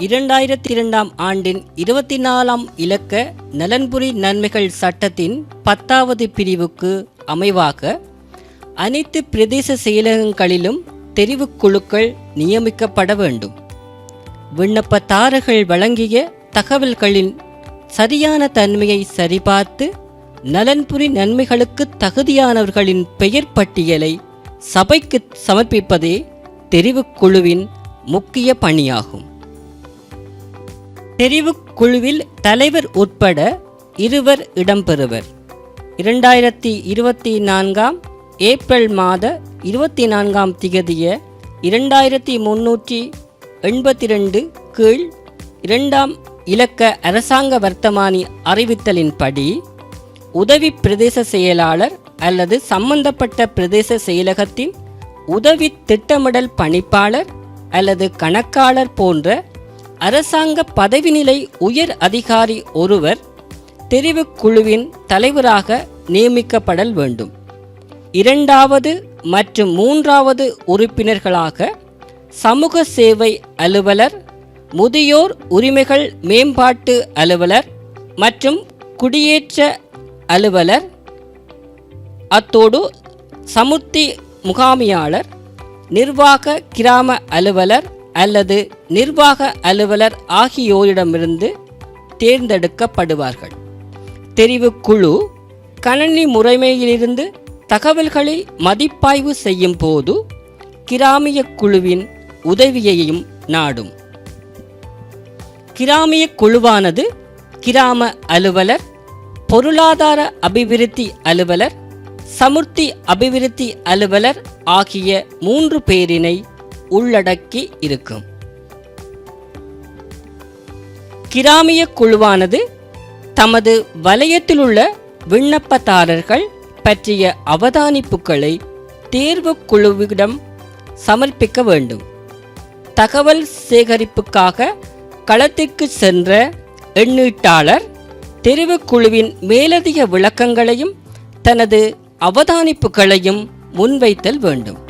2002 ஆண்டின் 24ஆம் இலக்க நலன்புரி நன்மைகள் சட்டத்தின் 10வது பிரிவுக்கு அமைவாக அனைத்து பிரதேச செயலகங்களிலும் தெரிவுக்குழுக்கள் நியமிக்கப்பட வேண்டும். விண்ணப்பதாரர்கள் வழங்கிய தகவல்களின் சரியான தன்மையை சரிபார்த்து நலன்புரி நன்மைகளுக்கு தகுதியானவர்களின் பெயர் பட்டியலை சபைக்கு சமர்ப்பிப்பதே தெரிவுக்குழுவின் முக்கிய பணியாகும். தெரிவுக்குழுவில் தலைவர் உட்பட 2 இடம்பெறுவர். 2024 ஏப்ரல் மாத 24ஆம் திகதிய 2382 கீழ் 2ஆம் இலக்க அரசாங்க வர்த்தமானி அறிவித்தலின்படி உதவி பிரதேச செயலாளர் அல்லது சம்பந்தப்பட்ட பிரதேச செயலகத்தின் உதவி திட்டமிடல் பணிப்பாளர் அல்லது கணக்காளர் போன்ற அரசாங்க பதவிநிலை உயர் அதிகாரி ஒருவர் தெரிவுக்குழுவின் தலைவராக நியமிக்கப்படல் வேண்டும். 2வது மற்றும் 3வது உறுப்பினர்களாக சமூக சேவை அலுவலர், முதியோர் உரிமைகள் மேம்பாட்டு அலுவலர் மற்றும் குடியேற்ற அலுவலர், அத்தோடு சமுர்த்தி முகாமியாளர், நிர்வாக கிராம அலுவலர் அல்லது நிர்வாக அலுவலர் ஆகியோரிடமிருந்து தேர்ந்தெடுக்கப்படுவார்கள். தெரிவுக்குழு கணனி முறைமையிலிருந்து தகவல்களை மதிப்பாய்வு செய்யும் போது கிராமிய குழுவின் உதவியையும் நாடும். கிராமிய குழுவானது கிராம அலுவலர், பொருளாதார அபிவிருத்தி அலுவலர், சமுர்த்தி அபிவிருத்தி அலுவலர் ஆகிய 3 பேரினை உள்ளடக்கி இருக்கும். கிராமிய குழுவானது தமது வலயத்திலுள்ள விண்ணப்பதாரர்கள் பற்றிய அவதானிப்புகளை தேர்வு குழுவிடம் சமர்ப்பிக்க வேண்டும். தகவல் சேகரிப்புக்காக களத்திற்கு சென்ற எண்ணீட்டாளர் தெரிவுக்குழுவின் மேலதிக விளக்கங்களையும் தனது அவதானிப்புகளையும் முன்வைத்தல் வேண்டும்.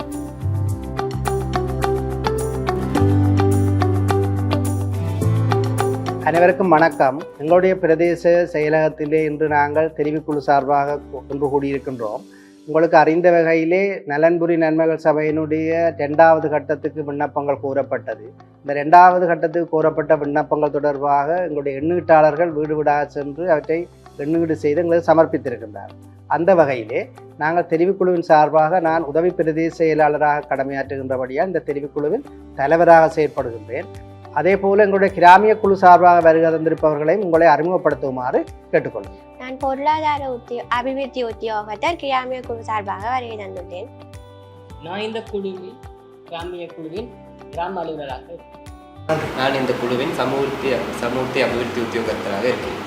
அனைவருக்கும் வணக்கம். எங்களுடைய பிரதேச செயலகத்திலே இன்று நாங்கள் தெரிவுக்குழு சார்பாக ஒன்று கூடியிருக்கின்றோம். உங்களுக்கு அறிந்த வகையிலே நலன்புரி நன்மைகள் சபையினுடைய 2வது கட்டத்துக்கு விண்ணப்பங்கள் கோரப்பட்டது. இந்த 2வது கட்டத்துக்கு கோரப்பட்ட விண்ணப்பங்கள் தொடர்பாக எங்களுடைய எண்ணீட்டாளர்கள் வீடு வீடாக சென்று அவற்றை எண்ணீடு செய்து எங்களுக்கு சமர்ப்பித்திருக்கின்றார். அந்த வகையிலே நாங்கள் தெரிவுக்குழுவின் சார்பாக நான் உதவி பிரதேச செயலாளராக கடமையாற்றுகின்றபடியால் இந்த தெரிவுக்குழுவின் தலைவராக செயற்படுகின்றேன். அதே போல எங்களுடைய கிராமிய குழு சார்பாக வருகை தந்திருப்பவர்களையும் உங்களை அறிமுகப்படுத்துமாறு கேட்டுக்கொள்கிறேன். நான் பொருளாதார அபிவிருத்தி உத்தியோகத்தர் கிராமிய குழு சார்பாக வருகை தந்துள்ளேன். நான் இந்த குழுவில் கிராமிய குழுவின் கிராம அலுவலராக, நான் இந்த குழுவின் சமூர்த்தி அபிவிருத்தி உத்தியோகத்தராக இருக்கிறேன்.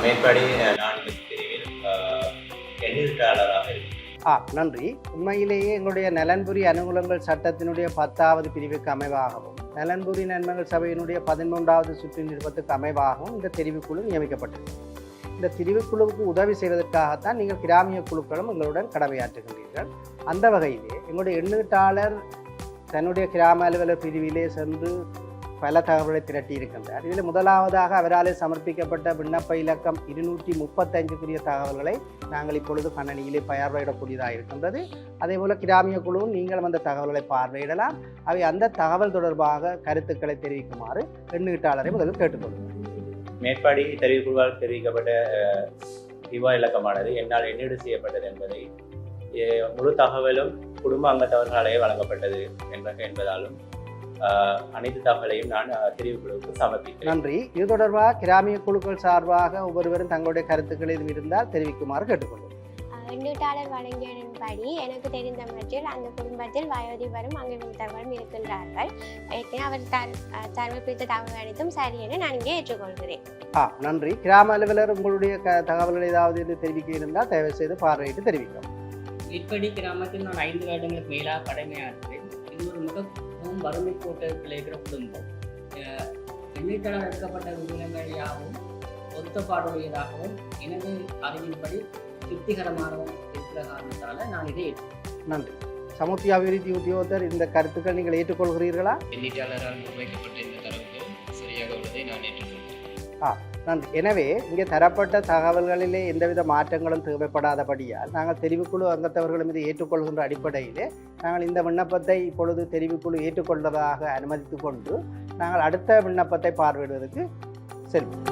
மேற்படி நான் இந்த பிரிவில் எண்ணீட்டாளராக இருக்கிறேன். நன்றி. உண்மையிலேயே எங்களுடைய நலன்புரி அனுகூலங்கள் சட்டத்தினுடைய 10வது பிரிவுக்கு அமைவாகவும் நலன்புரி நன்மைகள் சபையினுடைய 13வது சுற்று நிறுவனத்துக்கு அமைவாகவும் இந்த தெரிவுக்குழு நியமிக்கப்பட்டது. இந்த தெரிவுக்குழுவுக்கு உதவி செய்வதற்காகத்தான் நீங்கள் கிராமிய குழுக்களும் எங்களுடன் கடமையாற்றுகின்றீர்கள். அந்த வகையிலே எங்களுடைய எண்ணீட்டாளர் தன்னுடைய கிராம அலுவலர் பிரிவிலே சென்று பல தகவல்களை திரட்டி இருக்கின்றார். இதில் முதலாவதாக அவராலே சமர்ப்பிக்கப்பட்ட விண்ணப்ப இலக்கம் 235 தகவல்களை நாங்கள் இப்பொழுது கணனியிலே பார்வையிடக்கூடியதாக இருக்கின்றது. அதேபோல் கிராமிய குழுவும் நீங்களும் அந்த தகவல்களை பார்வையிடலாம். அவை அந்த தகவல் தொடர்பாக கருத்துக்களை தெரிவிக்குமாறு எண்ணீட்டாளரை முதலில் கேட்டுக்கொள்கிறேன். மேற்படி தெரிவுக்குழுவால் தெரிவிக்கப்பட்ட திவா இலக்கமானது என்னால் எண்ணீடு செய்யப்பட்டது என்பதை முழு தகவலும் குடும்ப அங்கத்தவர்களாலே வழங்கப்பட்டது என்பதாலும் அனைத்து தகவலையும் நான் தெரிவுக்குழுவுக்கு சமர்ப்பிக்கிறேன். நன்றி. இது தொடர்பாக கிராமிய குழுக்கள் சார்பாக ஒவ்வொருவரும் தங்களுடைய கருத்துக்களை இது இருந்தால் தெரிவிக்குமாறு கேட்டுக்கொள்ளும். எண்ணீட்டாளர் வழங்கியதன்படி எனக்கு தெரிந்த மட்டில் அந்த குடும்பத்தில் வயோதிபரும் அங்கத்தவர்களும் இருக்கின்றார்கள். அவர் சமர்ப்பித்த தகவல் அனைத்தும் சரி என நான் இங்கே ஏற்றுக்கொள்கிறேன். நன்றி. கிராம அலுவலர் உங்களுடைய தகவல்கள் ஏதாவது தெரிவிக்க இருந்தால் தயவு செய்து பார்வையிட்டு தெரிவிக்கும். இப்படி கிராமத்தில் நான் 5 வருடங்களுக்கு மேலாக கடமையாற்றுவேன். இது ஒரு மிகவும் வறுமை கோட்டத்தில் இருக்கிற குடும்பம். எண்ணீட்டாளர் எடுக்கப்பட்ட விவரங்கள் யாவும் ஒத்தப்பாடுடையதாகவும் எனது அறிவின்படி திருப்திகரமாகவும் இருக்கிற காரணத்தால் நான் இதை நன்றி. சமுர்த்தி அபிவிருத்தி உத்தியோகத்தர் இந்த கருத்துக்கள் நீங்கள் ஏற்றுக்கொள்கிறீர்களா? எண்ணீட்டாளரால் முன்வைக்கப்பட்ட இந்த நன்றி. எனவே இங்கே தரப்பட்ட தகவல்களிலே எந்தவித மாற்றங்களும் தேவைப்படாதபடியால் நாங்கள் தெரிவுக்குழு அங்கத்தவர்கள் மீது ஏற்றுக்கொள்கின்ற அடிப்படையிலே நாங்கள் இந்த விண்ணப்பத்தை இப்பொழுது தெரிவுக்குழு ஏற்றுக்கொள்வதாக அனுமதித்து கொண்டு நாங்கள் அடுத்த விண்ணப்பத்தை பார்வையிடுவதற்கு செல்வோம்.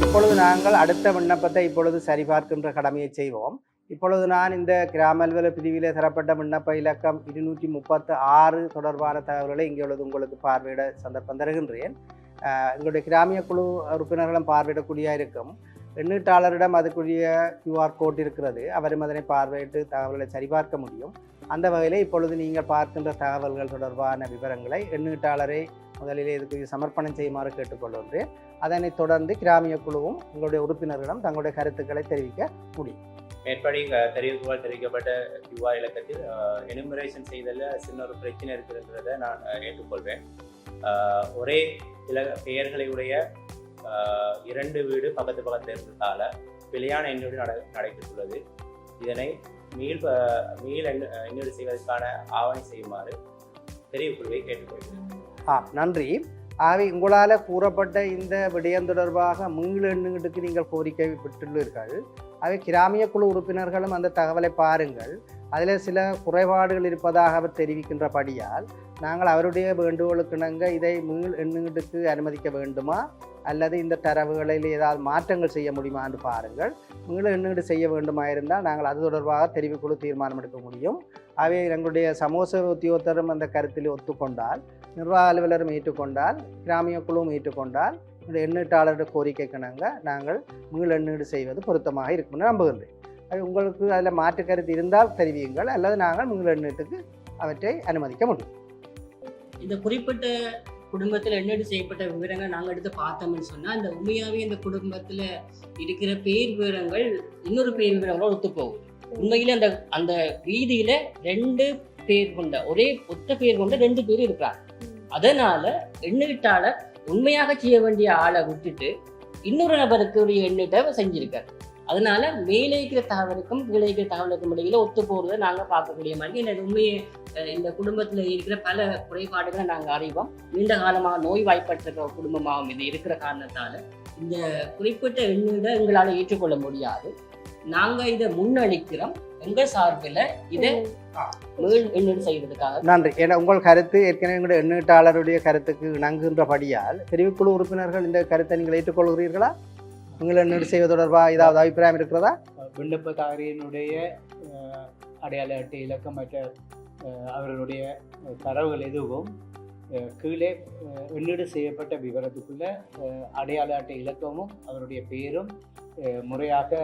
இப்பொழுது நாங்கள் அடுத்த விண்ணப்பத்தை இப்பொழுது சரிபார்க்கின்ற கடமையை செய்வோம். இப்பொழுது நான் இந்த கிராம அலுவலர் பிரிவிலே தரப்பட்ட விண்ணப்ப இலக்கம் 236 தொடர்பான தகவல்களை இங்கே உள்ளது உங்களுக்கு பார்வையிட சந்தர்ப்பம் தருகின்றேன். எங்களுடைய கிராமிய குழு உறுப்பினர்களும் பார்வையிடக்கூடிய இருக்கும். எண்ணீட்டாளரிடம் அதுக்குரிய QR கோட் இருக்கிறது. அவரும் அதனை பார்வையிட்டு தகவல்களை சரிபார்க்க முடியும். அந்த வகையில் இப்பொழுது நீங்கள் பார்க்கின்ற தகவல்கள் தொடர்பான விவரங்களை எண்ணீட்டாளரை முதலிலே இதுக்கு சமர்ப்பணம் செய்யுமாறு கேட்டுக்கொள்கின்றேன். அதனைத் தொடர்ந்து கிராமிய குழுவும் உங்களுடைய உறுப்பினர்களிடம் தங்களுடைய கருத்துக்களை தெரிவிக்க முடியும். மேற்படி தெரிவிப்புகள் தெரிவிக்கப்பட்ட QR இலக்கத்தில் எனுமரேஷன் செய்ததில் சின்ன ஒரு பிரச்சனை இருக்கிறத நான் ஏற்றுக்கொள்வேன். ஒரே பெயர்களை உடைய 2 வீடு பக்கத்து பக்கத்தில் இருந்ததால் பிழையான எண்ணோடு நடைபெற்றுள்ளது. இதனை மீள் எண்ணீடு செய்வதற்கான ஆவணை செய்யுமாறு தெரிவிப்புகளை கேட்டுக்கொள்கிறேன். நன்றி. ஆகவே உங்களால் கூறப்பட்ட இந்த விடயம் தொடர்பாக மீள் எண்ணீடுக்கு நீங்கள் கோரிக்கை விட்டுள்ளீர்கள். ஆகவே கிராமிய குழு உறுப்பினர்களும் அந்த தகவலை பாருங்கள். அதில் சில குறைபாடுகள் இருப்பதாக அவர் தெரிவிக்கின்றபடியால் நாங்கள் அவருடைய வேண்டுகோளுக்கிணங்க இதை மீள் எண்ணீடுக்கு அனுமதிக்க வேண்டுமா அல்லது இந்த தரவுகளில் ஏதாவது மாற்றங்கள் செய்ய முடியுமா என்று பாருங்கள். மீள் எண்ணீடு செய்ய வேண்டுமா இருந்தால் நாங்கள் அது தொடர்பாக தெரிவுக்குழு தீர்மானம் எடுக்க முடியும். ஆகவே எங்களுடைய சமூக உத்தியோகத்தரும் அந்த கருத்தில் ஒத்துக்கொண்டால், நிர்வாக அலுவலரும் ஏற்றுக்கொண்டால், கிராமிய குழுவும் ஏற்றுக்கொண்டால் இந்த எண்ணீட்டாளருடைய கோரிக்கைக்கிணங்க நாங்கள் மீள் எண்ணீடு செய்வது பொருத்தமாக இருக்கும்னு நம்புகின்றேன். அது உங்களுக்கு அதில் மாற்று கருத்து இருந்தால் தெரிவியுங்கள், அல்லது நாங்கள் மீள் எண்ணீட்டுக்கு அவற்றை அனுமதிக்க முடியும். இந்த குறிப்பிட்ட குடும்பத்தில் எண்ணீடு செய்யப்பட்ட விவரங்கள் நாங்கள் எடுத்து பார்த்தோம்னு சொன்னால் இந்த உண்மையாகவே இந்த குடும்பத்தில் இருக்கிற பேர் விவரங்கள் இன்னொரு பேர் விவரங்களோட ஒத்து போகுது. உண்மையிலே அந்த வீதியில் 2 பேர் கொண்ட ஒத்த பேர் கொண்ட 2 பேர் இருக்கிறாங்க. அதனால எண்ணீட்டாளர் உண்மையாக செய்ய வேண்டிய ஆளை விட்டுட்டு இன்னொரு நபருக்கு ஒரு எண்ணீட்டை செஞ்சிருக்காரு. அதனால மேலே இருக்கிற தகவலுக்கும் கீழே இருக்கிற தகவலுக்கும் இடையில ஒத்து போகிறத நாங்கள் பார்க்கக்கூடிய மாதிரி இந்த உண்மையை இந்த குடும்பத்தில் இருக்கிற பல குறைபாடுகளை நாங்கள் அறிவோம். நீண்ட காலமாக நோய் வாய்ப்பற்ற குடும்பமாகவும் இது இருக்கிற காரணத்தால் இந்த குறிப்பிட்ட எண்ணீடை எங்களால் ஏற்றுக்கொள்ள முடியாது. நாங்கள் இதை முன்னளிக்கிறோம். எங்கள் சார்பில் இதை எண்ணீடு செய்வதற்காக நன்றி. ஏன்னா உங்கள் கருத்து ஏற்கனவே எங்களுடைய எண்ணீட்டாளருடைய கருத்துக்கு இணங்குகின்றபடியால் தெரிவுக்குழு உறுப்பினர்கள் இந்த கருத்தை நீங்கள் ஏற்றுக்கொள்கிறீர்களா? நீங்கள் எண்ணீடு செய்வது தொடர்பாக ஏதாவது அபிப்பிராயம் இருக்கிறதா? விண்ணப்பதாரியினுடைய அடையாள அட்டை இலக்கம் மற்ற அவர்களுடைய தரவுகள் எதுவும் கீழே எண்ணீடு செய்யப்பட்ட விவரத்துக்குள்ள அடையாள அட்டை இலக்கமும் அவருடைய பெயரும் முறையாக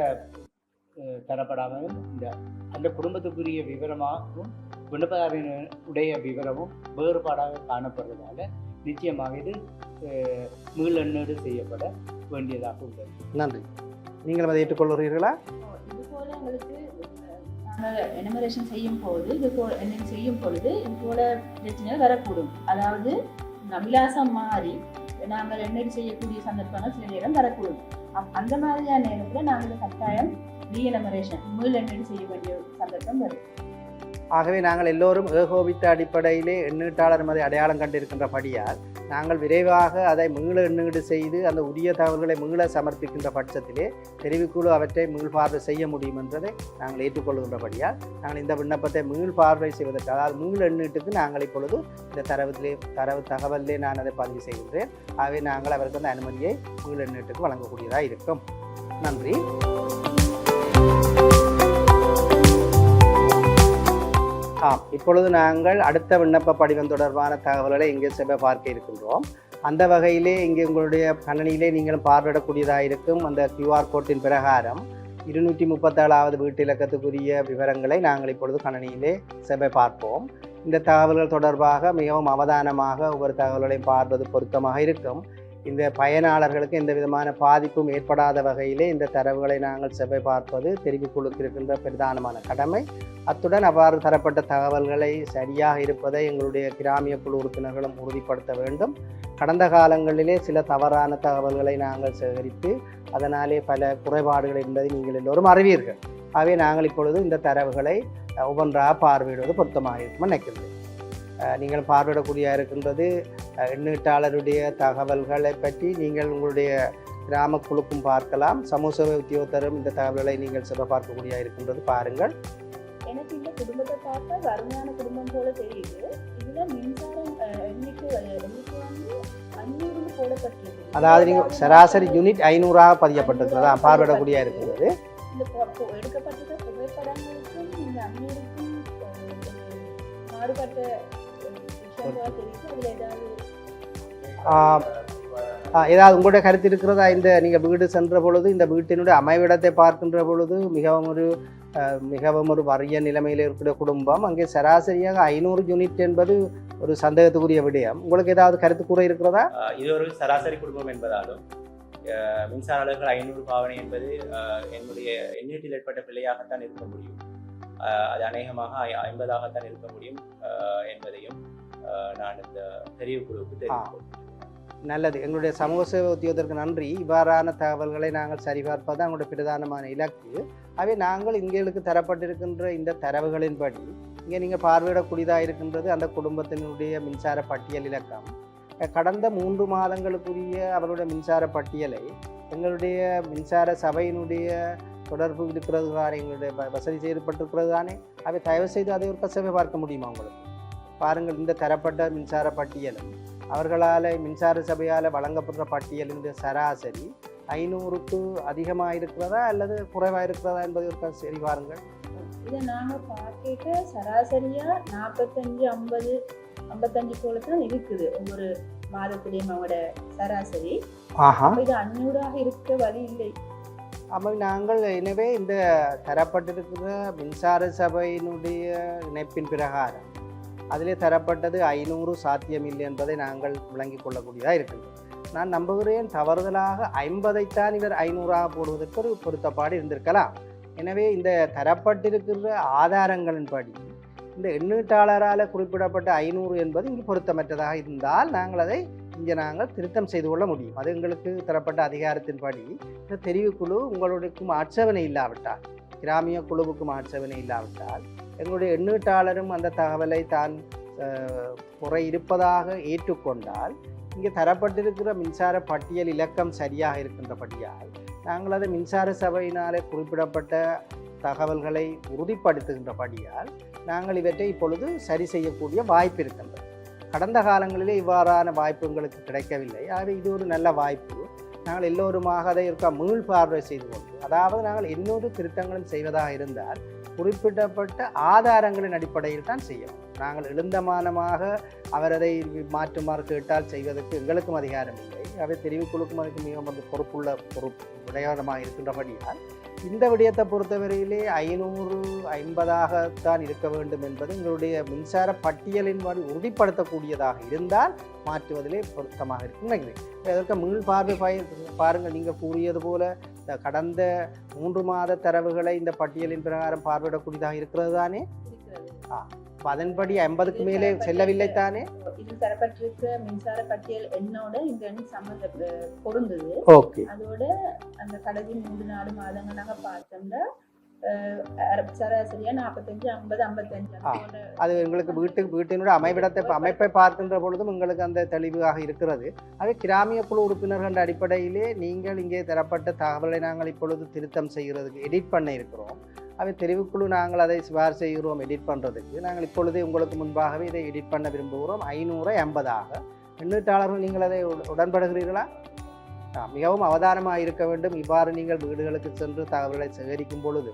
தரப்படாமலும் அந்த குடும்பத்துக்குரிய விவரமாகவும் விண்ணப்பதாரியினுடைய விவரமும் வேறுபாடாக காணப்படுறதால நிச்சயமாக இது மீள் எண்ணீடு செய்யப்பட வேண்டியதாக உள்ளது. நன்றி. நீங்கள் அதை ஏற்றுக்கொள்கிறீர்களா? இதுபோல எங்களுக்கு நாங்கள் எனுமரேஷன் செய்யும் பொழுது இது போல பிரச்சனைகள் வரக்கூடும். அதாவது விலாசம் மாறி நாங்கள் எண்ணீடு செய்யக்கூடிய சந்தர்ப்பங்கள் சில நேரம் வரக்கூடும். அந்த மாதிரியான நேரத்தில் நாங்கள் கட்டாயம் ரீஎனுமரேஷன் மீள் எண்ணீடு செய்ய வேண்டிய சந்தர்ப்பம் வரும். ஆகவே நாங்கள் எல்லோரும் ஏகோபித்த அடிப்படையிலே எண்ணீட்டாளர் அதை அடையாளம் கண்டிருக்கின்றபடியால் நாங்கள் விரைவாக அதை மீள எண்ணீடு செய்து அந்த உரிய தகவல்களை மீள சமர்ப்பிக்கின்ற பட்சத்திலே தெரிவுக்குழு அவற்றை மீள் பார்வை செய்ய முடியும் என்பதை நாங்கள் ஏற்றுக்கொள்கின்றபடியால் நாங்கள் இந்த விண்ணப்பத்தை மீள் பார்வை செய்வதற்கு, அதாவது மீள் எண்ணீட்டுக்கு நாங்கள் இப்பொழுது இந்த தரவு தகவலிலே நான் அதை பதிவு செய்கின்றேன். ஆகவே நாங்கள் அவருக்கு அந்த அனுமதியை மீள் எண்ணீட்டுக்கு வழங்கக்கூடியதாக இருக்கும். நன்றி. இப்பொழுது நாங்கள் அடுத்த விண்ணப்ப படிவம் தொடர்பான தகவல்களை இங்கே செல்ல பார்க்க இருக்கின்றோம். அந்த வகையிலே இங்கே உங்களுடைய கணனியிலே நீங்கள் பார்வையிடக்கூடியதாக இருக்கும் அந்த QR கோட்டின் பிரகாரம் 237வது வீட்டு இலக்கத்துக்குரிய விவரங்களை நாங்கள் இப்பொழுது கணனியிலே செல்ல பார்ப்போம். இந்த தகவல்கள் தொடர்பாக மிகவும் அவதானமாக ஒவ்வொரு தகவல்களையும் பார்ப்பது பொருத்தமாக இருக்கும். இந்த பயனாளர்களுக்கு எந்த விதமான பாதிப்பும் ஏற்படாத வகையிலே இந்த தரவுகளை நாங்கள் செவ்வை பார்ப்பது தெரிவிக்குழுக்கு இருக்கின்ற பிரதானமான கடமை. அத்துடன் அவ்வாறு தரப்பட்ட தகவல்களை சரியாக இருப்பதை எங்களுடைய கிராமிய குழு உறுப்பினர்களும் உறுதிப்படுத்த வேண்டும். கடந்த காலங்களிலே சில தவறான தகவல்களை நாங்கள் சேகரித்து அதனாலே பல குறைபாடுகள் என்பதை நீங்கள் எல்லோரும் அறிவீர்கள். ஆகவே நாங்கள் இப்பொழுது இந்த தரவுகளை ஒவ்வொன்றாக பார்வையிடுவது பொருத்தமாக இருக்கும் நினைக்கின்றேன். நீங்கள் பார்வையிடக்கூடிய இருக்கின்றது. எண்ணீட்டாளருடைய தகவல்களை பற்றி நீங்கள் உங்களுடைய கிராம குழுக்கும் பார்க்கலாம். சமூக சேவை உத்தியோகத்தரும் இந்த தகவல்களை நீங்கள் செல்ல பார்க்கக்கூடிய இருக்கின்றது. பாருங்கள். எனக்கு இந்த குடும்பத்தை பார்த்தா வறுமையான குடும்பம் போல தெரியுது. இதுல மின்சாரம் எண்ணிக்கை வந்து 500 போடப்பட்டிருக்கு. அதாவது நீங்கள் சராசரி யூனிட் 500ஆக பதியப்பட்டிருக்கிறதா பார்வையிடக்கூடிய இருக்கின்றது. இந்த எடுக்கப்பட்ட புகைப்படங்களுக்கும் இந்த 500க்கும் மாறுபட்ட விஷயங்களா தெரியுது. அதுல ஏதாவது உங்களுடைய கருத்து இருக்கிறதா? இந்த நீங்கள் வீடு சென்ற பொழுது இந்த வீட்டினுடைய அமைவிடத்தை பார்க்கின்ற பொழுது மிகவும் ஒரு வறிய நிலைமையில் இருக்கிற குடும்பம், அங்கே சராசரியாக 500 யூனிட் என்பது ஒரு சந்தேகத்துக்குரிய விடயம். உங்களுக்கு ஏதாவது கருத்து கூற இருக்கிறதா? இது ஒரு சராசரி குடும்பம் என்பதாலும் மின்சார அலகுகள் 500 பாவனை என்பது என்னுடைய எண்ணீட்டில் ஏற்பட்ட பிழையாகத்தான் இருக்க முடியும். அது அநேகமாக 50ஆகத்தான் இருக்க முடியும் என்பதையும் நான் இந்த தெரிவுக்குழுவுக்கு தெரிவிப்போம். நல்லது. எங்களுடைய சமூக சேவை உத்தியோகத்திற்கு நன்றி. இவ்வாறான தகவல்களை நாங்கள் சரிபார்ப்பது தான் எங்களுடைய பிரதானமான இலக்கு. அவை நாங்கள் இங்களுக்கு தரப்பட்டிருக்கின்ற இந்த தரவுகளின்படி இங்கே நீங்கள் பார்வையிடக்கூடியதாக இருக்கின்றது அந்த குடும்பத்தினுடைய மின்சார பட்டியல் இலக்கம். கடந்த 3 மாதங்களுக்குரிய அவருடைய மின்சார பட்டியலை எங்களுடைய மின்சார சபையினுடைய தொடர்பு இருக்கிறது தானே, எங்களுடைய வசதி செய்யப்பட்டிருக்கிறது தானே. அவை தயவு செய்து அதை ஒரு கசவை பார்க்க முடியுமா உங்களுக்கு? பாருங்கள். இந்த தரப்பட்ட மின்சார பட்டியலும் அவர்களால் மின்சார சபையால் வழங்கப்படுற பட்டியலினுடைய சராசரி 500க்கு அதிகமாக இருக்கிறதா அல்லது குறைவாக இருக்கிறதா என்பதை ஒரு சரி பாருங்கள். இதை நாங்கள் பார்க்க சராசரியா 45, 50, 55 போல தான் இருக்குது ஒவ்வொரு மாதத்திலையும் அவங்களோட சராசரி. இது 500ஆக இருக்க வழி இல்லை. அப்போ நாங்கள் எனவே இந்த தரப்பட்டிருக்கிற மின்சார சபையினுடைய இணைப்பின் பிரகாரம் அதிலே தரப்பட்டது 500 சாத்தியமில்லை என்பதை நாங்கள் விளங்கிக் கொள்ளக்கூடியதாக இருக்குது. நான் நம்புகிறேன் தவறுதலாக 50ஐத்தான் இவர் 500ஆக போடுவதற்கு ஒரு பொருத்தப்பாடு இருந்திருக்கலாம். எனவே இந்த தரப்பட்டிருக்கிற ஆதாரங்களின்படி இந்த எண்ணீட்டாளரால் குறிப்பிடப்பட்ட 500 என்பது இங்கு பொருத்தமற்றதாக இருந்தால் நாங்கள் அதை இங்கே நாங்கள் திருத்தம் செய்து கொள்ள முடியும். அது எங்களுக்கு தரப்பட்ட அதிகாரத்தின்படி இந்த தெரிவுக்குழு உங்களுக்கும் ஆட்சேபனை இல்லாவிட்டால், கிராமிய குழுவுக்கும் ஆட்சேபனை இல்லாவிட்டால், எங்களுடைய எண்ணீட்டாளரும் அந்த தகவலை தான் குறை இருப்பதாக ஏற்றுக்கொண்டால் இங்கே தரப்பட்டிருக்கிற மின்சார பட்டியல் இலக்கம் சரியாக இருக்கின்றபடியால் நாங்கள் அதை மின்சார சபையினாலே குறிப்பிடப்பட்ட தகவல்களை உறுதிப்படுத்துகின்றபடியால் நாங்கள் இவற்றை இப்பொழுது சரி செய்யக்கூடிய வாய்ப்பு இருக்கின்றது. கடந்த காலங்களிலே இவ்வாறான வாய்ப்பு எங்களுக்கு கிடைக்கவில்லை. ஆகவே இது ஒரு நல்ல வாய்ப்பு. நாங்கள் எல்லோருமாக அதை மீள் பார்வை செய்து கொண்டு, அதாவது நாங்கள் இன்னொரு திருத்தங்களும் செய்வதாக இருந்தால் குறிப்பிடப்பட்ட ஆதாரங்களின் அடிப்படையில் தான் செய்யும். நாங்கள் எழுந்தமானமாக அவர் அதை மாற்றுமாறு கேட்டால் செய்வதற்கு எங்களுக்கும் அதிகாரம் இல்லை. அவை தெரிவுக்குழுக்கும் அதுக்கு மிகவும் பொறுப்புள்ள விடயமாக இருக்கின்றபடியால் இந்த விடயத்தை பொறுத்தவரையிலே 500, 50ஆகத்தான் இருக்க வேண்டும் என்பது எங்களுடைய மின்சார பட்டியலின் வழி உறுதிப்படுத்தக்கூடியதாக இருந்தால் மாற்றுவதிலே பொருத்தமாக இருக்கும் நினைக்கிறேன். அதற்கு மீள் பார்வை பாருங்கள். நீங்கள் கூறியது போல இந்த கடந்த 3 மாத தரவுகளை இந்த பட்டியலின் பிரகாரம் பார்வையிடக்கூடியதாக இருக்கிறது தானே. அதன்படி 50க்கு மேலே செல்லவில்லை தானே. இது தரப்பட்டிருக்கிற மின்சார பட்டியல் எண்ணோட இந்த எண் சம்பந்த பொருந்தது. ஓகே. அதோட அந்த கடைசி 3-4 மாதங்கள் நாங்கள் பார்த்தோம்னா சராசரியா 45, 50, 55. அது எங்களுக்கு வீட்டினுடைய அமைப்பை பார்க்கின்ற பொழுதும் உங்களுக்கு அந்த தெளிவாக இருக்கிறது. அவை கிராமிய குழு உறுப்பினர்கள் அடிப்படையிலே நீங்கள் இங்கே தரப்பட்ட தகவலை நாங்கள் இப்பொழுது திருத்தம் செய்கிறதுக்கு எடிட் பண்ண இருக்கிறோம். அவை தெரிவுக்குழு நாங்கள் அதை சிபார் செய்கிறோம் எடிட் பண்ணுறதுக்கு. நாங்கள் இப்பொழுதே உங்களுக்கு முன்பாகவே இதை எடிட் பண்ண விரும்புகிறோம். 500ஐ 50ஆக. எண்ணீட்டாளர்கள் நீங்கள் அதை உடன்படுகிறீர்களா? மிகவும் அவதானமாக இருக்க வேண்டும். இவ்வாறு நீங்கள் வீடுகளுக்கு சென்று தகவல்களை சேகரிக்கும் பொழுது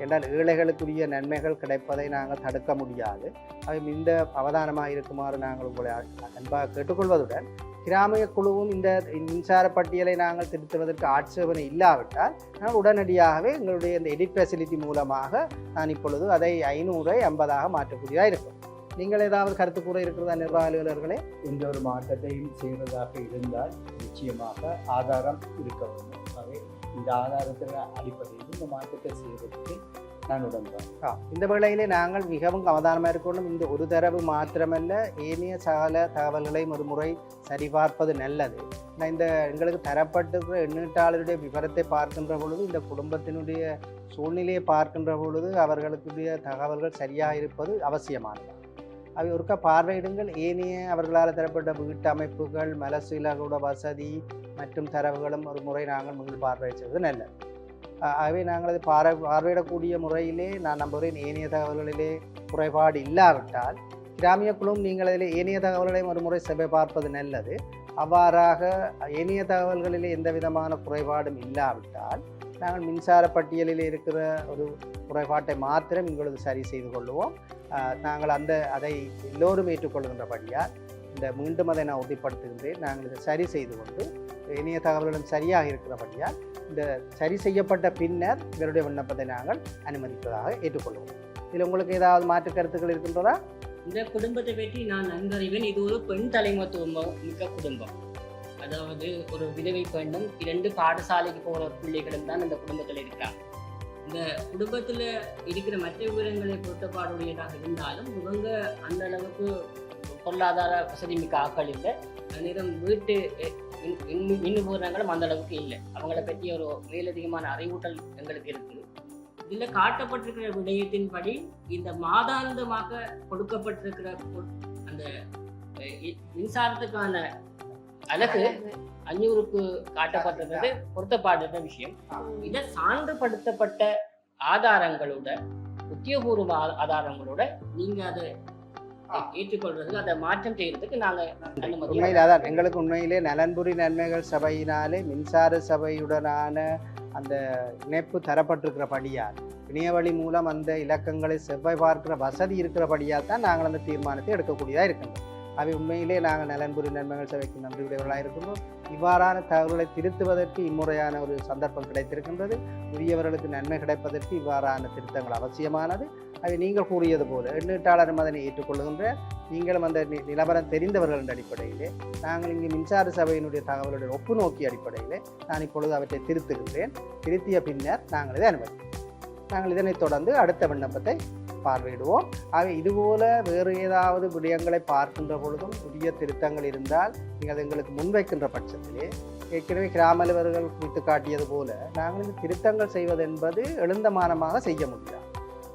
என்றால் ஏழைகளுக்குரிய நன்மைகள் கிடைப்பதை நாங்கள் தடுக்க முடியாது. அவை இந்த அவதானமாக இருக்குமாறு நாங்கள் உங்களை அன்பாக கேட்டுக்கொள்வதுடன் கிராமிய குழுவும் இந்த மின்சார பட்டியலை நாங்கள் திருத்துவதற்கு ஆட்சேபனை இல்லாவிட்டால் நாங்கள் உடனடியாகவே எங்களுடைய இந்த எடிட் ஃபெசிலிட்டி மூலமாக நான் இப்பொழுது அதை 500ஐ 50ஆக மாற்றக்கூடியதாக இருக்கும். நீங்கள் ஏதாவது கருத்து கூற இருக்கிறதா நிர்வாக அலுவலர்களே? எந்த ஒரு மாற்றத்தையும் செய்வதாக இருந்தால் நிச்சயமாக ஆதாரம் இருக்க வேண்டும். அவை இந்த ஆதாரத்தின் அடிப்படையில் இந்த மாற்றத்தை செய்வதற்கு நான் உடன்படுறேன். இந்த வேளையிலே நாங்கள் மிகவும் அவதானமாக இருக்கணும். இந்த ஒரு தரவு மாத்திரமல்ல, ஏனைய சகல தகவல்களையும் ஒரு முறை சரிபார்ப்பது நல்லது. இந்த எங்களுக்கு தரப்பட்டிருக்கிற எண்ணீட்டாளருடைய விவரத்தை பார்க்கின்ற பொழுது, இந்த குடும்பத்தினுடைய சூழ்நிலையை பார்க்கின்ற பொழுது அவர்களுக்குரிய தகவல்கள் சரியாக இருப்பது அவசியமானது. அவை ஒருக்கா பார்வையிடுங்கள். ஏனைய அவர்களால் தரப்பட்ட வீட்டு அமைப்புகள், மலசீலகூட வசதி மற்றும் தரவுகளும் ஒரு முறை நாங்கள் முதல் பார்வை செய்வது நல்லது. ஆகவே நாங்கள் அதை பார்வையிடக்கூடிய முறையிலே நான் நம்புகிறேன் ஏனைய தகவல்களிலே குறைபாடு இல்லாவிட்டால் கிராமிய குழுவும் நீங்கள் அதில் ஏனைய தகவல்களையும் ஒரு முறை செவ்வாய் பார்ப்பது நல்லது. அவ்வாறாக ஏனைய தகவல்களிலே எந்த விதமான குறைபாடும் இல்லாவிட்டால் நாங்கள் மின்சார பட்டியலில் இருக்கிற ஒரு குறைபாட்டை மாத்திரம் எங்களது சரி செய்து கொள்வோம். நாங்கள் அதை எல்லோரும் ஏற்றுக்கொள்கின்றபடியால் மீண்டும் அதை நான் உறுதிப்படுத்துகின்றேன். நாங்கள் இதை சரி செய்து கொண்டு இணைய தகவல்களும் சரியாக இருக்கிறபடியால் இந்த சரி செய்யப்பட்ட பின்னர் இவருடைய விண்ணப்பத்தை நாங்கள் அனுமதிப்பதாக ஏற்றுக்கொள்வோம். இதில் உங்களுக்கு ஏதாவது மாற்று கருத்துக்கள் இருக்கின்றதா? இந்த குடும்பத்தை பற்றி நான் நன்கறிவேன். இது ஒரு பெண் தலைமத்துவம் மிக்க குடும்பம். அதாவது ஒரு விதவை பெண்ணும் 2 பாடசாலைக்கு போகிற பிள்ளைகளும் தான் இந்த குடும்பத்தில் இருக்கிறாங்க. இந்த குடும்பத்தில் இருக்கிற மற்ற விவரங்களை பொருத்தப்பாடுடையதாக இருந்தாலும் இவங்க அந்த அளவுக்கு பொருளாதார வசதி மிக்க ஆக்கள் இல்லை. நேரம் வீட்டு இன்னுபூரணங்களும் அந்த அளவுக்கு இல்லை. அவங்கள பற்றி ஒரு மேலதிகமான அறிவூட்டல் எங்களுக்கு இருக்குது. இதில் காட்டப்பட்டிருக்கிற விடயத்தின்படி இந்த மாதாந்தமாக கொடுக்கப்பட்டிருக்கிற அந்த மின்சாரத்துக்கான அலகு 500க்கு காட்டப்பட்டிருக்கிறது பொருத்தப்பாடுற விஷயம். இதை சான்றுபடுத்தப்பட்ட ஆதாரங்களோட உத்தியோகபூர்வ ஆதாரங்களோட நீங்க அதை ஏற்றுக்கொள்றது அதை மாற்றம் செய்யறதுக்கு நாங்கள் உண்மையில் அதான் எங்களுக்கு உண்மையிலே நலன்புரி நன்மைகள் சபையினாலே மின்சார சபையுடனான அந்த இணைப்பு தரப்பட்டிருக்கிறபடியால் இணையவழி மூலம் அந்த இலக்கங்களை செவ்வாய் பார்க்கிற வசதி இருக்கிறபடியால் தான் நாங்கள் அந்த தீர்மானத்தை எடுக்கக்கூடியதாக இருக்கின்றோம். அவை உண்மையிலே நாங்கள் நலன்புரி நன்மைகள் சபைக்கு நன்றியுடையவர்களாக இருக்கின்றோம். இவ்வாறான தகவல்களை திருத்துவதற்கு இம்முறையான ஒரு சந்தர்ப்பம் கிடைத்திருக்கின்றது. உரியவர்களுக்கு நன்மை கிடைப்பதற்கு இவ்வாறான திருத்தங்கள் அவசியமானது. அவை நீங்கள் கூறியது போல எண்ணீட்டாளரும் அதனை ஏற்றுக்கொள்கின்ற நீங்களும் அந்த நிலவரம் தெரிந்தவர்கள் என்ற அடிப்படையிலே நாங்கள் இங்கு மின்சார சபையினுடைய தகவலுடைய ஒப்பு நோக்கிய அடிப்படையிலே நான் இப்பொழுது அவற்றை திருத்துகின்றேன். திருத்திய பின்னர் நாங்கள் இதை அனுமதிப்போம். நாங்கள் இதனைத் தொடர்ந்து அடுத்த விண்ணப்பத்தை பார்வையிடுவோம். ஆக இதுபோல வேறு ஏதாவது விடயங்களை பார்க்கின்ற பொழுதும் புதிய திருத்தங்கள் இருந்தால் நீங்கள் எங்களுக்கு முன்வைக்கின்ற பட்சத்திலே ஏற்கனவே கிராம அலுவலர்கள் குறித்து காட்டியது போல நாங்கள் இந்த திருத்தங்கள் செய்வது என்பது எழுந்தமானமாக செய்ய முடியாது.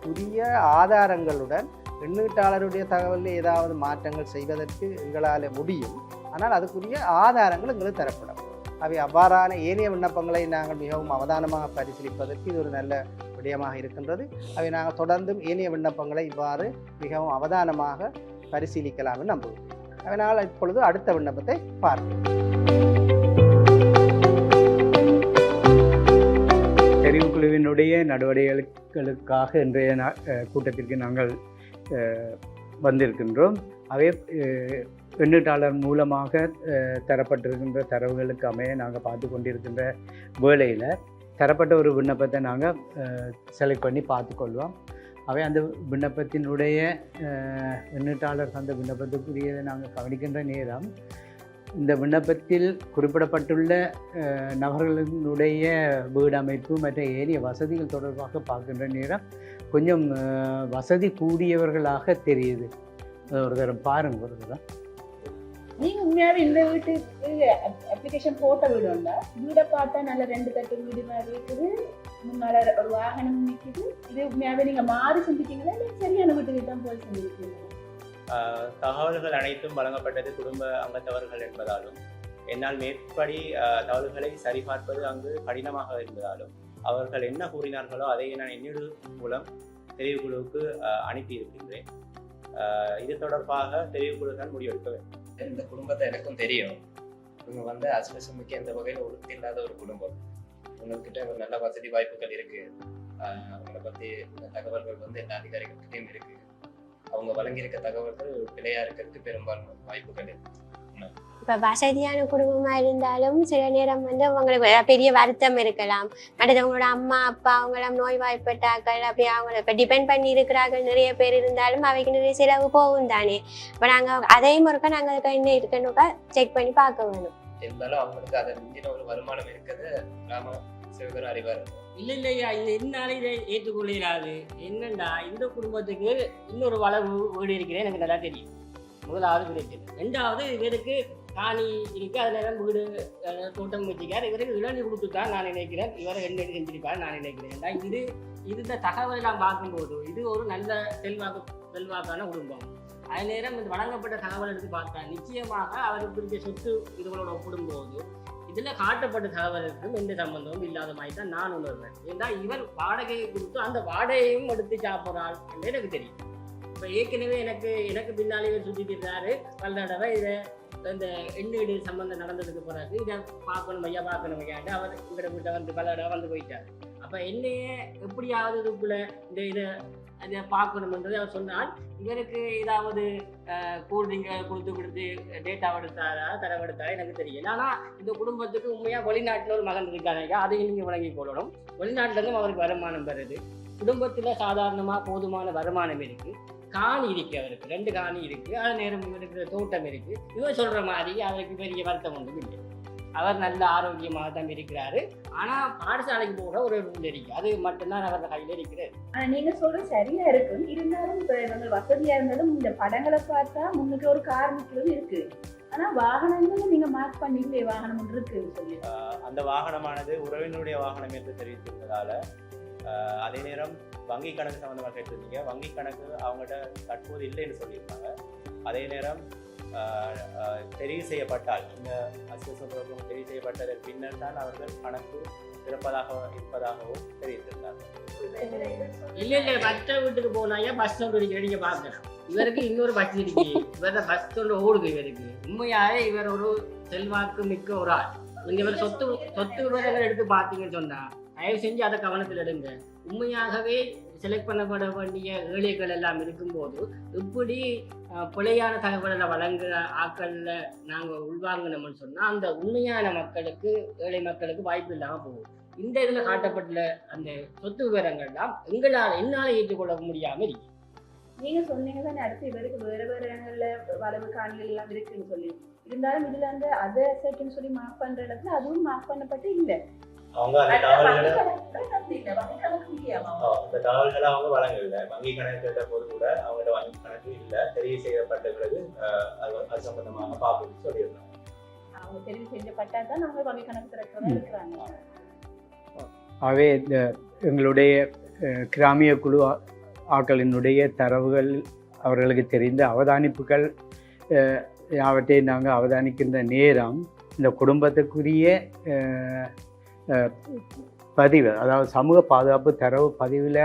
புதிய ஆதாரங்களுடன் எண்ணீட்டாளருடைய தகவலில் ஏதாவது மாற்றங்கள் செய்வதற்கு எங்களால் முடியும். ஆனால் அதுக்குரிய ஆதாரங்கள் எங்களுக்கு தரப்படும். அவை அவ்வாறான ஏனைய விண்ணப்பங்களை நாங்கள் மிகவும் அவதானமாக பரிசீலிப்பதற்கு இது ஒரு நல்ல விடயமாக இருக்கின்றது. அவை நாங்கள் தொடர்ந்தும் ஏனைய விண்ணப்பங்களை இவ்வாறு மிகவும் அவதானமாக பரிசீலிக்கலாம் என்று நம்புகிறோம். அதனால் இப்பொழுது அடுத்த விண்ணப்பத்தை பார்ப்போம். தெரிவுக்குழுவினுடைய நடவடிக்கைகளுக்காக இன்றைய கூட்டத்திற்கு நாங்கள் வந்திருக்கின்றோம். அவை எண்ணீட்டாளர் மூலமாக தரப்பட்டிருக்கின்ற தரவுகளுக்கு அமைய நாங்கள் பார்த்து கொண்டிருக்கின்ற வேளையில் தரப்பட்ட ஒரு விண்ணப்பத்தை நாங்கள் செலக்ட் பண்ணி பார்த்துக்கொள்வோம். அவை அந்த விண்ணப்பத்தினுடைய எண்ணீட்டாளர் அந்த விண்ணப்பத்துக்குரியதை நாங்கள் கவனிக்கின்ற நேரம் இந்த விண்ணப்பத்தில் குறிப்பிடப்பட்டுள்ள நபர்களினுடைய வீடு அமைப்பு மற்ற ஏரிய வசதிகள் தொடர்பாக பார்க்கின்ற நேரம் கொஞ்சம் வசதி கூடியவர்களாக தெரியுது. ஒரு தரம் பாருங்க. ஒரு தரம் நீங்க உண்மையாவே இந்த வீட்டுக்கு அப்ளிகேஷன் போட்ட வீடு உண்டா? வீடை பார்த்தா நல்ல 2 தட்டு வீடு மாதிரி இருக்குது, முன்னால ஒரு வாகனம் நிற்குது. இது உண்மையாவே நீங்க மாறி செஞ்சுட்டீங்களா இல்லை சரியான வீட்டுக்கு தான் போய் செஞ்சிருக்கீங்க? தகவல்கள் அனைத்தும் வழங்கப்பட்டது குடும்ப அங்கத்தவர்கள் என்பதாலும் என்னால் மேற்படி தகவல்களை சரிபார்ப்பது அங்கு கடினமாக இருந்ததாலும் அவர்கள் என்ன கூறினார்களோ அதை நான் என்னோட மூலம் தெரிவுக்குழுவுக்கு அனுப்பியிருக்கின்றேன். இது தொடர்பாக தெரிவுக்குழு தான் முடிவெடுக்க வேண்டும். இந்த குடும்பத்தை எனக்கும் தெரியும். இவங்க அஸ்பெஷமுக்கு எந்த வகையில் ஒழுங்கு இல்லாத ஒரு குடும்பம். உங்கள்கிட்ட ஒரு நல்ல வசதி வாய்ப்புகள் இருக்கு. அவங்கள பற்றி தகவல்கள் எல்லா அதிகாரிகள்கிட்டையும் இருக்கு. அவங்க வழங்கியிருக்க தகவல்கள் பிழையா இருக்கிறதுக்கு பெரும்பாலும் வாய்ப்புகள் இருக்கு. இப்போ வசதியான குடும்பமாக இருந்தாலும் சில நேரம் அவங்களுக்கு பெரிய வருத்தம் இருக்கலாம். அடுத்து அவங்களோட அம்மா அப்பா அவங்களாம் நோய்வாய்ப்பட்டாக்கள் அப்படி அவங்கள இப்போ டிபெண்ட் பண்ணி இருக்கிறார்கள் நிறைய பேர் இருந்தாலும் அவைக்கு நிறைய செலவு போகும் தானே. இப்போ நாங்கள் அதையும் ஒருக்கா நாங்கள் அதுக்கு என்ன இருக்குன்னு செக் பண்ணி பார்க்க வேணும். இருந்தாலும் அவங்களுக்கு அதை மிஞ்சின ஒரு வருமானம் இருக்குது. கிராம சிவகர் அறிவார் இல்லையா, இது என்னால இதை ஏற்றுக்கொள்ளாது. என்னண்டா இந்த குடும்பத்துக்கு இன்னொரு வளவு வீடு இருக்கிறேன் எனக்கு நல்லா தெரியும். முதலாவது கிடைச்சது. 2வது இவருக்கு காணி இருக்கு, அதில் வீடு தோட்டம் வச்சுக்கார். இவருக்கு இளநீர் கொடுத்துட்டா நான் நினைக்கிறேன். இவரை என்ன செஞ்சிருக்காரு நான் நினைக்கிறேன். இது இந்த தகவலை நான் பார்க்கும்போது இது ஒரு நல்ல செல்வாக்கான குடும்பம். அதே நேரம் இந்த வழங்கப்பட்ட தகவல் எடுத்து பார்த்தா நிச்சயமாக அவருக்கு இருக்க சொத்து இதுகளோட ஒப்பிடும்போது இதில் காட்டப்பட்ட தகவலுக்கும் எந்த சம்பந்தமும் இல்லாத மாதிரி தான் நான் உணர்வேன். ஏன்னா இவர் வாடகையை கொடுத்து அந்த வாடகையும் எடுத்து சாப்பிட்றாள் என்று எனக்கு தெரியும். இப்போ ஏற்கனவே எனக்கு பின்னாலே இவர் சுற்றி திட்டாரு பல தடவை இதை இந்த எண்ணீடு சம்பந்தம் நடந்ததுக்கு பிறகு இதை பார்க்கணும் ஐயாண்டு அவர் எங்கிட்ட வீட்டை வந்து பல தடவை வந்து போயிட்டார். அப்போ என்னையே எப்படியாவது இதுக்குள்ள இதை பார்க்கணுன்றது அவர் சொன்னால் இவருக்கு ஏதாவது கூல்ட்ரிங்கை கொடுத்து டேட்டா எடுத்தாரா தரவெடுத்தாரா எனக்கு தெரியல. ஆனால் இந்த குடும்பத்துக்கு உண்மையாக வெளிநாட்டில் ஒரு மகன் இருக்காங்க, அதையும் நீங்கள் வழங்கி கொள்ளணும். வெளிநாட்டிலேருந்து அவருக்கு வருமானம் வருது, குடும்பத்தில் சாதாரணமாக போதுமான வருமானம் இருக்குது, காணி இருக்கு, அவருக்கு 2 காணி இருக்கு, அது நேரம் இருக்கிற தோட்டம் இருக்கு. இவர் சொல்ற மாதிரி அவருக்கு பெரிய வருத்தம் ஒன்றும் இல்லை. அவர் நல்ல ஆரோக்கியமாக தான் இருக்கிறாரு. ஆனா பாடசாலைக்கு போக ஒரு ரூல் இருக்கு, அது மட்டும்தான் அவர் கையில இருக்கிறாரு. ஆனா நீங்க சொல்ற சரியா இருக்கு. இருந்தாலும் இப்ப இவங்க வசதியா இருந்தாலும் இந்த படங்களை பார்த்தா முன்னுக்கு ஒரு கார் நிற்கிறது இருக்கு. ஆனா வாகனங்களும் நீங்க மார்க் பண்ணிக்கலே வாகனம் ஒன்று இருக்குன்னு சொல்லி அந்த வாகனமானது உறவினருடைய வாகனம் என்று தெரிவித்திருந்ததால அதே நேரம் வங்கி கணக்கு சம்மந்தமாக கேட்டிருந்தீங்க. வங்கி கணக்கு அவங்கள்ட்ட தற்போது இல்லைன்னு சொல்லியிருக்காங்க. அதே நேரம் தெரிவு செய்யப்பட்டால் இந்த அசோசியேஷன் ப்ரோக்ராம் தெரிவு செய்யப்பட்டதன் பின்னர் தான் அவர்கள் கணக்கு இருப்பதாகவும் தெரிவித்திருந்தார்கள். இல்ல மற்ற வீட்டுக்கு போனாயா பஸ் ஒன்று நீங்க பார்க்கலாம். இவருக்கு இன்னொரு பஸ் இருக்கு, இவர பஸ் ஒன்று ஓடுது. இவருக்கு உண்மையாவே இவர் ஒரு செல்வாக்கு மிக்க ஒரு ஆள். நீங்க இவர் சொத்து விவரங்கள் எடுத்து பார்த்தீங்கன்னு சொன்னா தயவு செஞ்சு அதை கவனத்தில் எடுங்க. உண்மையாகவே செலக்ட் பண்ணப்பட வேண்டிய ஏழைகள் எல்லாம் இருக்கும்போது இப்படி பிழையான தகவலை வழங்குற ஆட்களில் நாங்கள் உள்வாங்கினோம்னு சொன்னால் அந்த உண்மையான மக்களுக்கு, ஏழை மக்களுக்கு வாய்ப்பு இல்லாமல் போகும். இந்த இதில் காட்டப்பட்டுள்ள அந்த சொத்து விவரங்கள்லாம் என்னால் ஏற்றுக்கொள்ள முடியாமல் இருக்கு. நீங்க சொன்னீங்க தானே அடுத்து இவருக்கு வேற இடங்கள்ல வளவு காணிகள் எல்லாம் இருக்குன்னு சொல்லி. இருந்தாலும் இதுல அந்த அதை செட்டுன்னு சொல்லி மார்க் பண்ற இடத்துல அதுவும் மார்க் பண்ணப்பட்டு இல்லை. அவங்க அந்த தகவல்களை அவங்க வழங்கவில்லை. வங்கி கணக்கு கேட்ட போது கூட அவங்களோட வங்கி கணக்கு இல்லை, தெரிவு செய்யப்பட்ட பிறகு அது சம்பந்தமாக பார்க்கணும்னு சொல்லியிருந்தாங்க. அவங்க தெரிவு செய்யப்பட்டா தான் அவங்க வங்கி கணக்கு திறக்கிறதா இருக்கிறாங்க. ஆகவே எங்களுடைய கிராமிய குழு ஆக்களினுடைய தரவுகள், அவர்களுக்கு தெரிந்த அவதானிப்புகள் அவற்றை நாங்கள் அவதானிக்கின்ற நேரம் இந்த குடும்பத்துக்குரிய பதிவு, அதாவது சமூக பாதுகாப்பு தரவு பதிவில்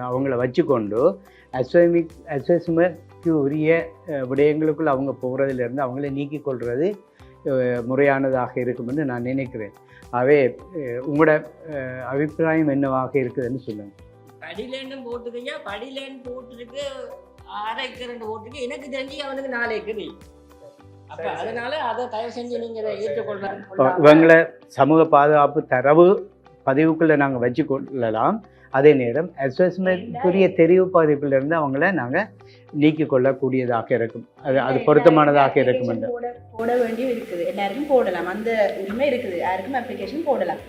அவங்கள வச்சுக்கொண்டு அசஸ்மெண்ட்க்கு உரிய விடயங்களுக்குள் அவங்க போகிறதுலேருந்து அவங்கள நீக்கிக் கொள்வது முறையானதாக இருக்கும் என்று நான் நினைக்கிறேன். ஆகவே உங்களோட அபிப்பிராயம் என்னவாக இருக்குதுன்னு சொல்லுங்கள். படிலேண்டும் போட்டுக்கையா, படிலேன்னு போட்டுருக்கு 6 ஏக்கர் 2 போட்டுருக்கு. எனக்கு தெரிஞ்சு அவனுக்கு 4 ஏக்கர். அப்ப அதனால அதை தயவு செஞ்சு நீங்க ஏற்றுக்கொள்றாங்க. இவங்களை சமூக பாதுகாப்பு தரவு பதிவுக்குள்ள நாங்கள் வச்சு கொள்ளலாம். அதே நேரம் அசஸ்மெண்ட்க்குரிய தெரிவு பதிவுக்குள்ளேருந்து அவங்கள நாங்கள் நீக்கிக் கொள்ளக்கூடியதாக இருக்கும். அது பொருத்தமானதாக இருக்கும் என்று போட வேண்டியும் இருக்குது. எல்லாருக்கும் போடலாம், அந்த உரிமை இருக்குது, யாருக்கும் அப்ளிகேஷன் போடலாம்.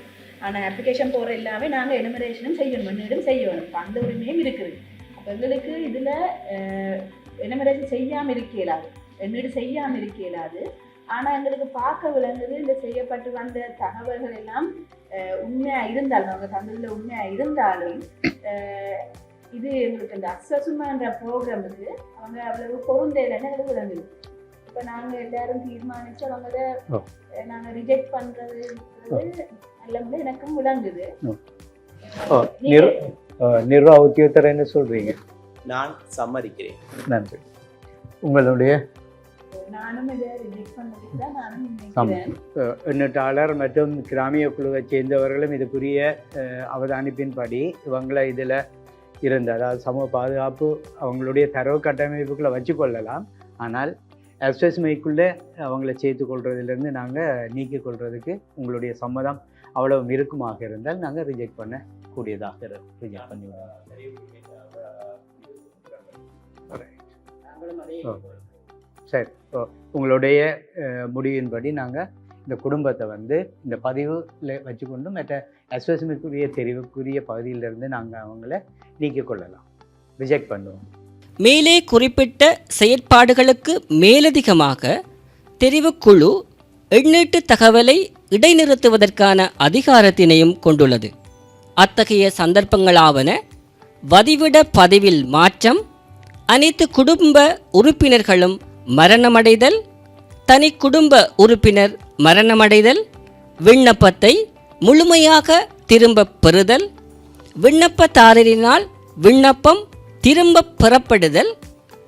ஆனால் அப்ளிகேஷன் போடுற எல்லாமே நாங்கள் எனுமரேஷனும் செய்யணும். அந்த உரிமையும் இருக்குது. அப்போ எங்களுக்கு இதில் எனுமரேஷன் செய்யாமல் இருக்கலாது, என்னீடு செய்யாமல் இருக்கலாது. ஆனால் எங்களுக்கு பார்க்க விளங்குது இந்த செய்யப்பட்டு வந்த தகவல்கள் எல்லாம் உண்மையாக இருந்தாலும், அவங்க தந்ததில் உண்மையாக இருந்தாலும் இது எங்களுக்கு இந்த அக்சஸ்மென்ற ப்ரோக்ராமுக்கு அவங்க அவ்வளவு பொருந்தையிலன்னு எங்களுக்கு விளங்குது. இப்போ நாங்கள் எல்லாரும் தீர்மானித்து அவங்கள நாங்கள் ரிஜெக்ட் பண்ணுறது எல்லாமே எனக்கும் விளங்குது. நிர்வாக உத்தியோகத்தர் என்ன சொல்கிறீங்க? நான் சம்மதிக்கிறேன். நன்றி. உங்களுடைய எண்ணூட்டாளர் மற்றும் கிராமிய குழுவை சேர்ந்தவர்களும் இதுக்குரிய அவதானிப்பின்படி இவங்களை இதில் இருந்த, அதாவது சமூக பாதுகாப்பு அவங்களுடைய தரவு கட்டமைப்புக்குள்ளே வச்சு கொள்ளலாம். ஆனால் எஸ்எஸ்மைக்குள்ளே அவங்கள சேர்த்து கொள்வதிலிருந்து நாங்கள் நீக்கிக் கொள்வதுக்கு உங்களுடைய சம்மதம் அவ்வளவு இருக்குமாக இருந்தால் நாங்கள் ரிஜெக்ட் பண்ணக்கூடியதாக ரிஜெக்ட் பண்ணுவோம். சரி, உங்களுடைய முடிவின்படி நாங்கள் இந்த குடும்பத்தை இந்த பதிவில் வச்சுக்கொண்டு மற்ற அசஸ்மெண்ட்க்குரிய தெரிவுக்குரிய பகுதியிலிருந்து நாங்கள் அவங்கள நீக்கிக் கொள்ளலாம், ரிஜெக்ட் பண்ணுவோம். மேலே குறிப்பிட்ட செயற்பாடுகளுக்கு மேலதிகமாக தெரிவுக்குழு எண்ணீட்டு தகவலை இடைநிறுத்துவதற்கான அதிகாரத்தினையும் கொண்டுள்ளது. அத்தகைய சந்தர்ப்பங்களாவன வதிவிட பதிவில் மாற்றம் அனைத்து குடும்ப உறுப்பினர்களும் மரணமடைதல், தனி குடும்ப உறுப்பினர் மரணமடைதல், விண்ணப்பத்தை முழுமையாக திரும்பப் பெறுதல், விண்ணப்பதாரரினால் விண்ணப்பம் திரும்பப் பெறப்படுதல்,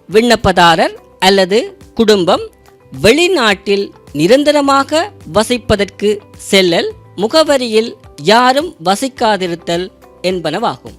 விண்ணப்பதாரர் அல்லது குடும்பம் வெளிநாட்டில் நிரந்தரமாக வசிப்பதற்கு செல்லல், முகவரியில் யாரும் வசிக்காதிருத்தல் என்பனவாகும்.